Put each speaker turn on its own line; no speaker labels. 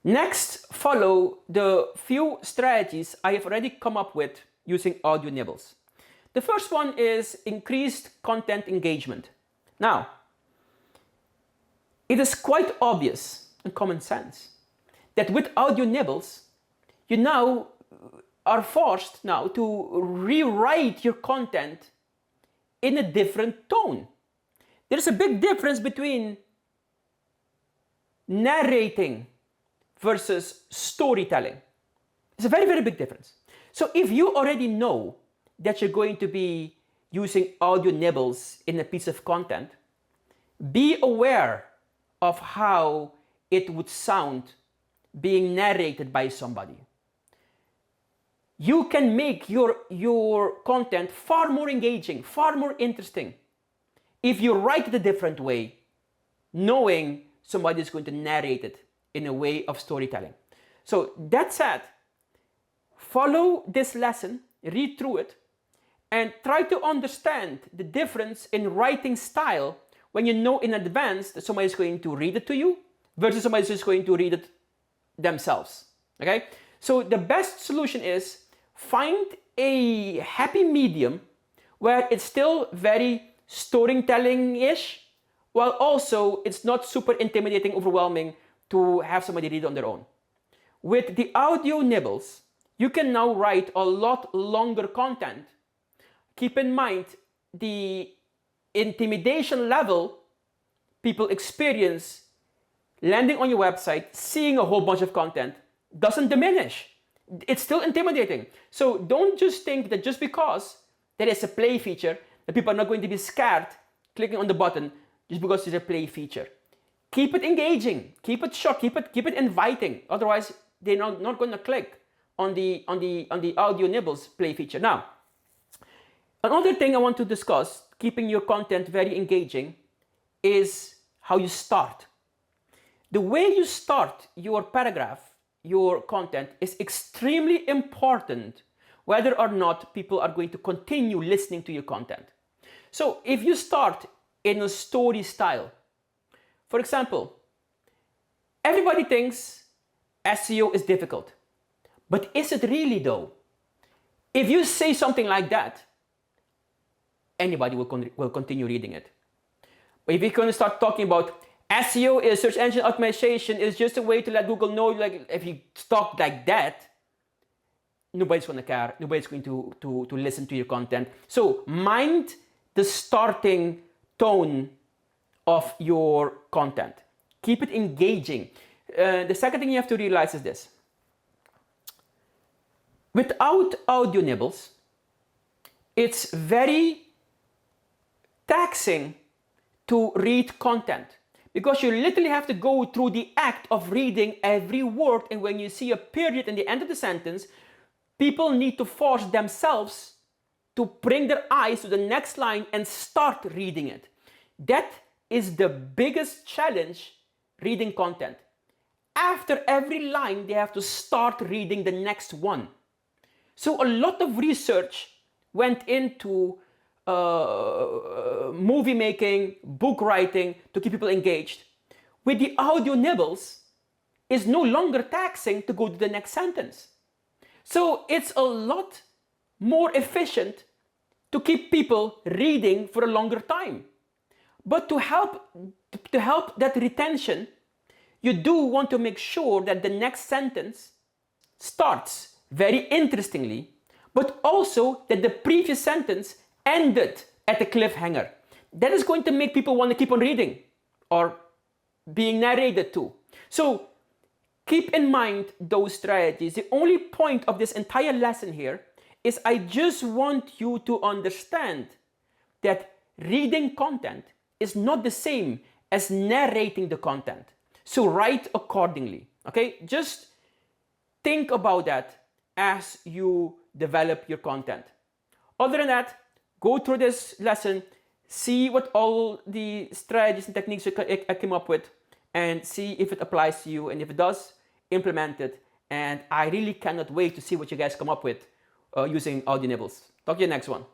Next, follow the few strategies I have already come up with using AudioNibbles. The first one is increased content engagement. Now, it is quite obvious and common sense that with AudioNibbles, you now are forced now to rewrite your content in a different tone. There's a big difference between narrating versus storytelling. It's a very, very big difference. So if you already know that you're going to be using AudioNibbles in a piece of content, be aware of how it would sound being narrated by somebody. You can make your content far more engaging, far more interesting if you write it a different way, knowing somebody is going to narrate it in a way of storytelling. So that said, follow this lesson, read through it, and try to understand the difference in writing style when you know in advance that somebody is going to read it to you versus somebody is just going to read it themselves. Okay? So the best solution is find a happy medium where it's still very storytelling-ish, while also it's not super intimidating, overwhelming to have somebody read it on their own. With the AudioNibbles, you can now write a lot longer content. Keep in mind the intimidation level people experience landing on your website, seeing a whole bunch of content doesn't diminish. It's still intimidating. So don't just think that just because there is a play feature that people are not going to be scared clicking on the button just because it's a play feature. Keep it engaging, keep it short, keep it inviting. Otherwise, they're not going to click on the AudioNibbles play feature. Now, another thing I want to discuss, keeping your content very engaging, is how you start. The way you start your paragraph, your content, is extremely important whether or not people are going to continue listening to your content. So if you start in a story style, for example, everybody thinks SEO is difficult, but is it really though? If you say something like that, anybody will continue reading it. But if you're going to start talking about SEO is search engine optimization is just a way to let Google know, like if you talk like that, nobody's going to care. Nobody's going to listen to your content. So mind the starting tone of your content. Keep it engaging. The second thing you have to realize is this. Without AudioNibbles, it's very taxing to read content because you literally have to go through the act of reading every word, and when you see a period in the end of the sentence, people need to force themselves to bring their eyes to the next line and start reading it. That is the biggest challenge reading content. After every line, they have to start reading the next one. So a lot of research went into movie making, book writing to keep people engaged. With the AudioNibbles, it's no longer taxing to go to the next sentence. So it's a lot more efficient to keep people reading for a longer time. But to help that retention, you do want to make sure that the next sentence starts very interestingly, but also that the previous sentence ended at a cliffhanger. That is going to make people want to keep on reading or being narrated to. So keep in mind those strategies. The only point of this entire lesson here is I just want you to understand that reading content is not the same as narrating the content. So write accordingly, okay? Just think about that as you develop your content. Other than that, go through this lesson, see what all the strategies and techniques I came up with, and see if it applies to you, and if it does, implement it. And I really cannot wait to see what you guys come up with using AudioNibbles. Talk to you next one.